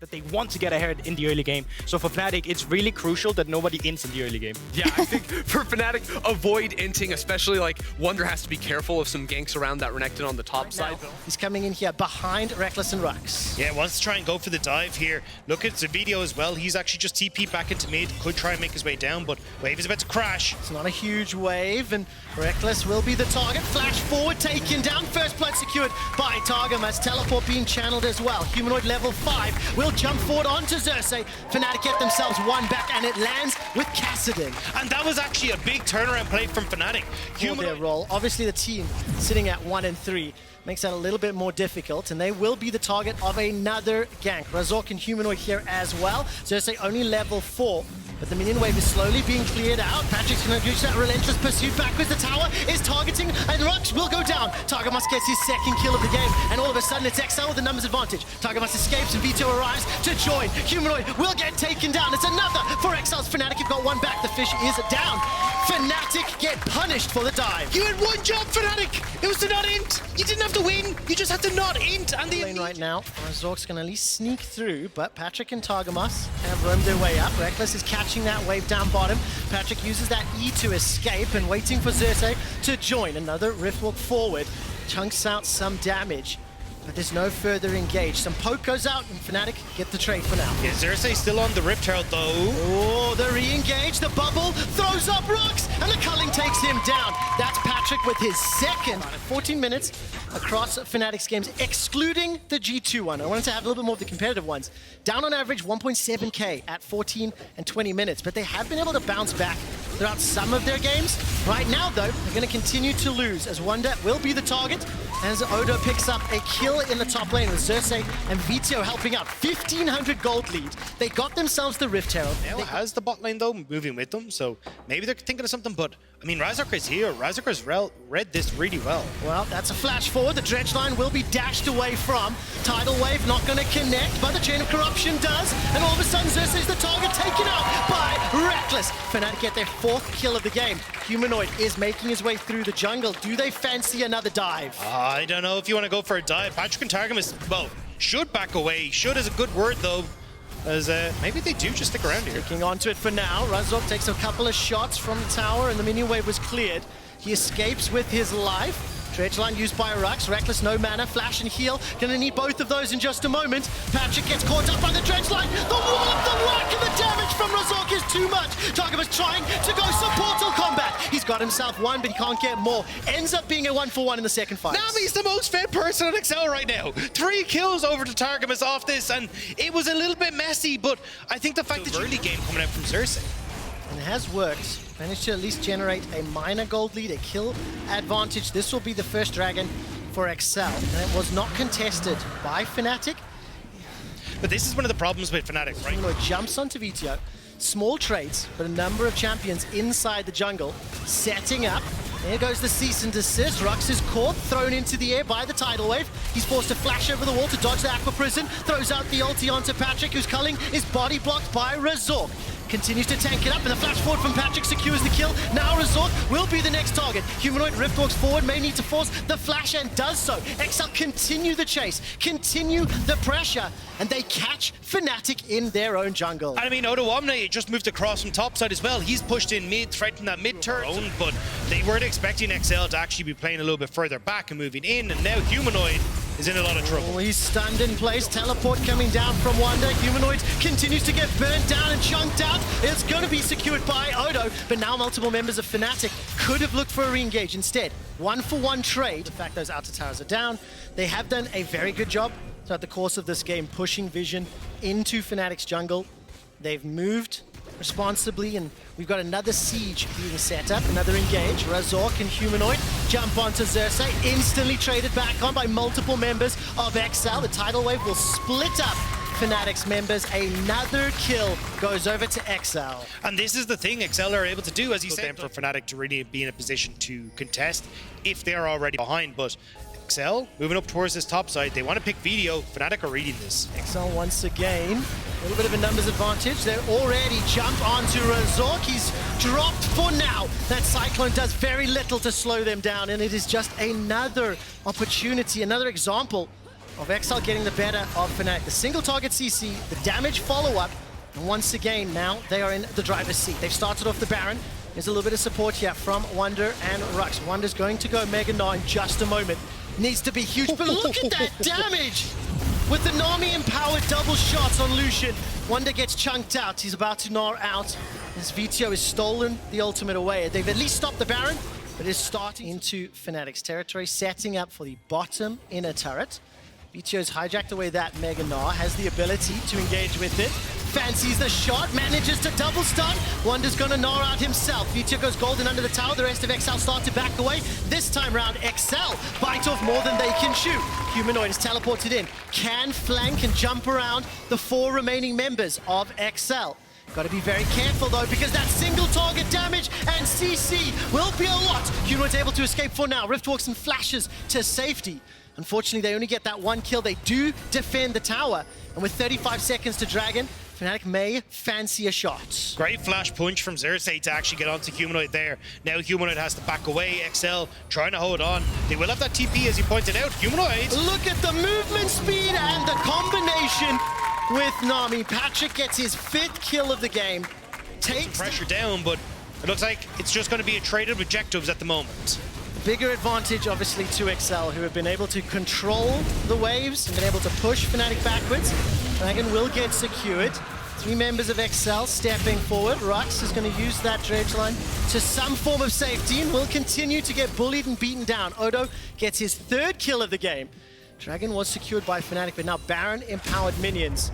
that they want to get ahead in the early game. So for Fnatic, it's really crucial that nobody ints in the early game. Yeah, I think for Fnatic, avoid inting, especially like Wunder has to be careful of some ganks around that Renekton on the top side. He's coming in here behind Rekkles and Rhukz. Yeah, wants to try and go for the dive here. Look at Vetheo as well. He's actually just TP back into mid. Could try and make his way down, but wave is about to crash. It's not a huge wave, and Rekkles will be the target. Flash forward, taken down. First blood secured by Targamas. Teleport being channeled as well. Humanoid level 5 will jump forward onto Xerxe. Fnatic get themselves one back, and it lands with Kassadin. And that was actually a big turnaround play from Fnatic. For their role. Obviously the team sitting at 1 and 3 makes that a little bit more difficult, and they will be the target of another gank. Razork and Humanoid here as well. Xerxe only level 4. But the minion wave is slowly being cleared out. Patrik's going to use that relentless pursuit backwards. The tower is targeting, and Rhukz will go down. Targamas gets his second kill of the game, and all of a sudden it's XL with the numbers advantage. Targamas escapes, and Vetheo arrives to join. Humanoid will get taken down. It's another for XL's. Fnatic have got one back. The fish is down. Fnatic get punished for the dive. You had one job, Fnatic. It was to not int. You didn't have to win. You just had to not int. And the lane right now, Razork's going to at least sneak through, but Patrik and Targamas have roamed their way up. Rekkles is catching that wave down bottom. Patrik uses that E to escape and waiting for Xerxe to join. Another rift walk forward, chunks out some damage, but there's no further engage. Some poke goes out, and Fnatic get the trade for now. Yeah, Xerxe still on the Rift Herald though. Oh, the re-engage, the bubble throws up Rhukz, and the culling takes him down. That's Patrik with his second. 14 minutes across Fnatic's games, excluding the G2 one. I wanted to have a little bit more of the competitive ones. Down on average 1.7k at 14 and 20 minutes, but they have been able to bounce back throughout some of their games. Right now, though, they're going to continue to lose, as Wunder will be the target, as Odo picks up a kill in the top lane with Xerxe and Vetheo helping out. 1,500 gold lead. They got themselves the Rift Herald. Now has the bot lane though moving with them, so maybe they're thinking of something, but I mean, Razork is here. Razork has read this really well. Well, that's a flash forward. The dredge line will be dashed away from. Tidal wave not going to connect, but the chain of corruption does, and all of a sudden Xerxe is the target taken out by Rekkles. Fnatic get their 4th kill of the game. Humanoid is making his way through the jungle. Do they fancy another dive? I don't know if you want to go for a dive. Patrik and Targamas, well, should back away. Should is a good word though, as maybe they do just stick around here. Sticking onto it for now. Razork takes a couple of shots from the tower, and the minion wave was cleared. He escapes with his life. Dredge line used by Rhukz. Rekkles, no mana, flash and heal. Gonna need both of those in just a moment. Patrik gets caught up by the dredge line. The wallop, the whack, and the damage from Razork is too much. Targamas trying to go some portal combat. He's got himself one, but he can't get more. Ends up being a 1-for-1 in the second fight. Nami's the most fit person on XL right now. 3 kills over to Targamas off this, and it was a little bit messy, but I think the fact that early game coming out from Xerxe. And it has worked. Managed to at least generate a minor gold lead, a kill advantage. This will be the first dragon for XL, and it was not contested by Fnatic. But this is one of the problems with Fnatic, right? Humanoid jumps onto Vetheo. Small trades, but a number of champions inside the jungle, setting up. There goes the cease and desist. Rhukz is caught, thrown into the air by the tidal wave. He's forced to flash over the wall to dodge the aqua prison. Throws out the ulti onto Patrik, who's culling, is body blocked by Razork. Continues to tank it up, and the flash forward from Patrik secures the kill. Now Razork will be the next target. Humanoid rift walks forward, may need to force the flash, and does so. XL continue the chase, continue the pressure, and they catch Fnatic in their own jungle. I mean, Odoamne just moved across from topside as well. He's pushed in mid, threatened that mid turn, but they weren't expecting XL to actually be playing a little bit further back and moving in, and now Humanoid is in a lot of trouble. Oh, he's stunned in place. Teleport coming down from Wunder. Humanoid continues to get burnt down and chunked out. It's going to be secured by Odo, but now multiple members of Fnatic could have looked for a re-engage. Instead, 1-for-1 trade. The fact those outer towers are down. They have done a very good job throughout the course of this game, pushing Vision into Fnatic's jungle. They've moved responsibly, and we've got another siege being set up, another engage. Razork and Humanoid jump onto Xerxe, instantly traded back on by multiple members of XL. The tidal wave will split up Fnatic's members. Another kill goes over to XL. And this is the thing XL are able to do, as you said, for Fnatic to really be in a position to contest if they're already behind. But XL moving up towards this top side, they want to pick Vetheo. Fnatic are reading this. XL once again, a little bit of a numbers advantage. They're already jumped onto Razork. He's dropped for now. That Cyclone does very little to slow them down, and it is just another opportunity, another example of Exile getting the better of Fnatic. The single target CC, the damage follow-up, and once again, now they are in the driver's seat. They've started off the Baron. There's a little bit of support here from Wunder and Rhukz. Wunder's going to go Mega Gnar in just a moment. Needs to be huge, but look at that damage! With the Nami empowered double shots on Lucian, Wunder gets chunked out. He's about to Gnar out. As Vetheo has stolen the ultimate away. They've at least stopped the Baron, but is starting into Fnatic's territory, setting up for the bottom inner turret. Vetheo's hijacked away that Mega Gnar, has the ability to engage with it. Fancies the shot, manages to double stun. Wunder's gonna Gnar out himself. Vetheo goes golden under the tower. The rest of XL start to back away. This time round, XL bite off more than they can shoot. Humanoid is teleported in. Can flank and jump around the 4 remaining members of XL. Got to be very careful though, because that single target damage and CC will be a lot. Humanoid's able to escape for now. Rift walks and flashes to safety. Unfortunately, they only get that 1 kill. They do defend the tower. And with 35 seconds to Dragon, Fnatic may fancy a shot. Great flash punch from Xerxe to actually get onto Humanoid there. Now Humanoid has to back away. XL trying to hold on. They will have that TP, as you pointed out. Humanoid. Look at the movement speed and the combination with Nami. Patrik gets his 5th kill of the game. Takes pressure down, but it looks like it's just going to be a trade of objectives at the moment. Bigger advantage, obviously, to XL, who have been able to control the waves and been able to push Fnatic backwards. Dragon will get secured. 3 members of XL stepping forward. Rhukz is going to use that dredge line to some form of safety and will continue to get bullied and beaten down. Odo gets his 3rd kill of the game. Dragon was secured by Fnatic, but now Baron empowered minions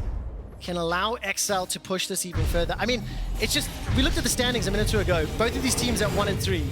can allow XL to push this even further. I mean, it's just, we looked at the standings a minute or two ago. Both of these teams at 1 and 3.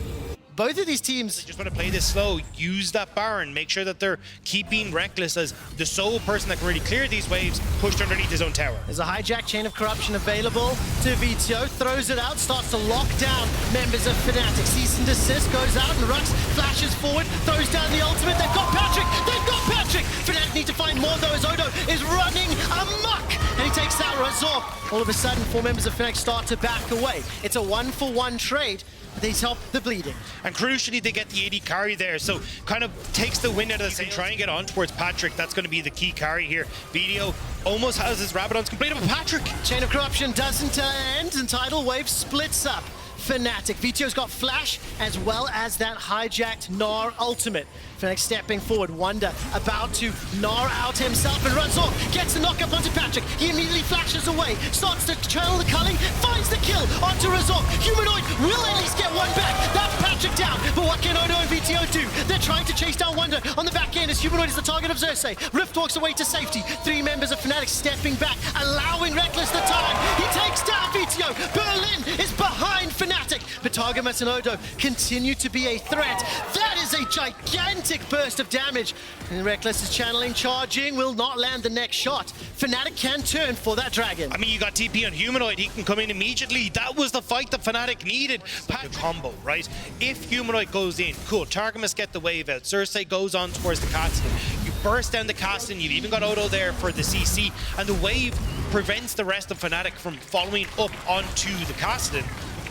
Both of these teams they just want to play this slow, use that Baron, make sure that they're keeping Rekkles as the sole person that can really clear these waves, pushed underneath his own tower. There's a hijack chain of corruption available to Vetheo, throws it out, starts to lock down members of Fnatic. Cease and desist goes out and Rhukz flashes forward, throws down the ultimate. They've got Patrik! They've got Patrik! Fnatic need to find more though as Odo is running amok! And he takes out Razork. All of a sudden, 4 members of Fnatic start to back away. It's a 1-for-1 trade. They stop the bleeding. And crucially, they get the AD carry there, so kind of takes the wind out of this and try and get on towards Patrik. That's going to be the key carry here. Vetheo almost has his Rabadons completed, but Patrik! Chain of Corruption doesn't end, and Tidal Wave splits up Fnatic. Vetheo's got Flash, as well as that hijacked Gnar ultimate. Fnatic stepping forward, Wunder about to Gnar out himself, and Razork gets the knock up onto Patrik. He immediately flashes away, starts to channel the culling, finds the kill onto Razork. Humanoid will at least get one back. That's Patrik down, but what can Odo and Vetheo do? They're trying to chase down Wunder on the back end as Humanoid is the target of Xerxe. Rift walks away to safety. 3 members of Fnatic stepping back, allowing Rekkles the time. He takes down Vetheo. Berlin is behind Fnatic, but Targamas and Odo continue to be a threat. That is a gigantic burst of damage. And Rekkles is channeling, charging, will not land the next shot. Fnatic can turn for that Dragon. I mean, you got TP on Humanoid, he can come in immediately. That was the fight that Fnatic needed. Pack combo, right? If Humanoid goes in, cool, Targamas get the wave out. Xerxe goes on towards the Kassadin. You burst down the Kassadin, you've even got Odo there for the CC, and the wave prevents the rest of Fnatic from following up onto the Kassadin.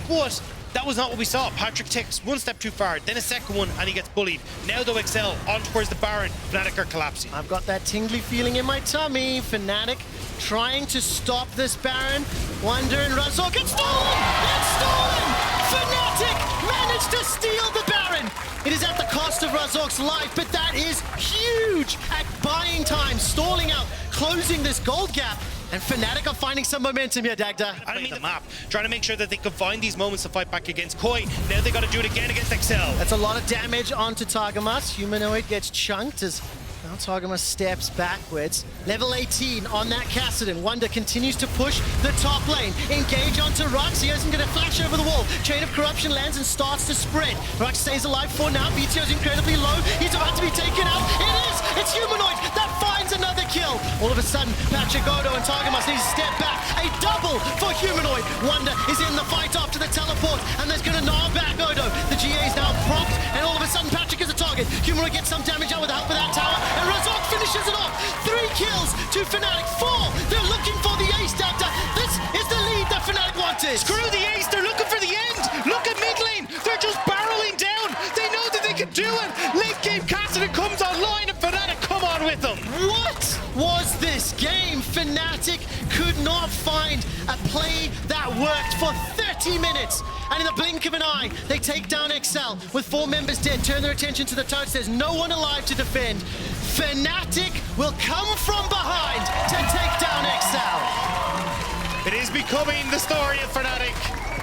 But that was not what we saw. Patrik takes 1 step too far, then a second one, and he gets bullied. Now though XL on towards the Baron, Fnatic are collapsing. I've got that tingly feeling in my tummy. Fnatic trying to stop this Baron. Wunder and Razork, it's stolen! It's stolen! Fnatic managed to steal the Baron! It is at the cost of Razork's life, but that is huge at buying time, stalling out, closing this gold gap. And Fnatic are finding some momentum here, Dagda. I mean the map, trying to make sure that they can find these moments to fight back against Koi. Now they got to do it again against XL. That's a lot of damage onto Targamas. Humanoid gets chunked as now Targamas steps backwards. Level 18 on that Kassadin. Wunder continues to push the top lane. Engage onto Rhukz. He isn't going to flash over the wall. Chain of Corruption lands and starts to spread. Rhukz stays alive for now. Vetheo's incredibly low. He's about to be taken out. It is! It's Humanoid that finds another kill. All of a sudden, Patrik, Odo, and Targamas need to step back. A double for Humanoid. Wunder is in the fight after the teleport, and there's going to gnaw back Odo. The GA is now prompt, and all of a sudden, Patrik is a target. Humanoid gets some damage out with the help of that tower, and Razork finishes it off. 3 kills to Fnatic. 4. They're looking for the ace, Dagda. This is the lead that Fnatic wanted. Screw the ace, they're looking for the end. Look at mid lane, they're just barreling down. They know that they can do it. Late game Kassadin comes online and Fnatic come on with them. What? not find a play that worked for 30 minutes. And in the blink of an eye, they take down Xerxe with 4 members dead, turn their attention to the touch. There's no one alive to defend. Fnatic will come from behind to take down Xerxe. It is becoming the story of Fnatic,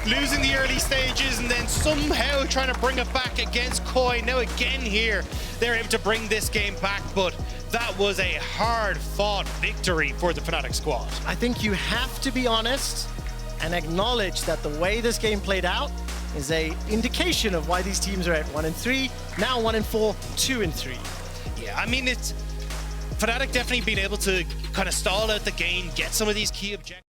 losing the early stages and then somehow trying to bring it back against Koi. Now again here, they're able to bring this game back, but that was a hard-fought victory for the Fnatic squad. I think you have to be honest and acknowledge that the way this game played out is a indication of why these teams are at 1-3, now 1-4, 2-3. Yeah, I mean, it's Fnatic definitely being able to kind of stall out the game, get some of these key objectives.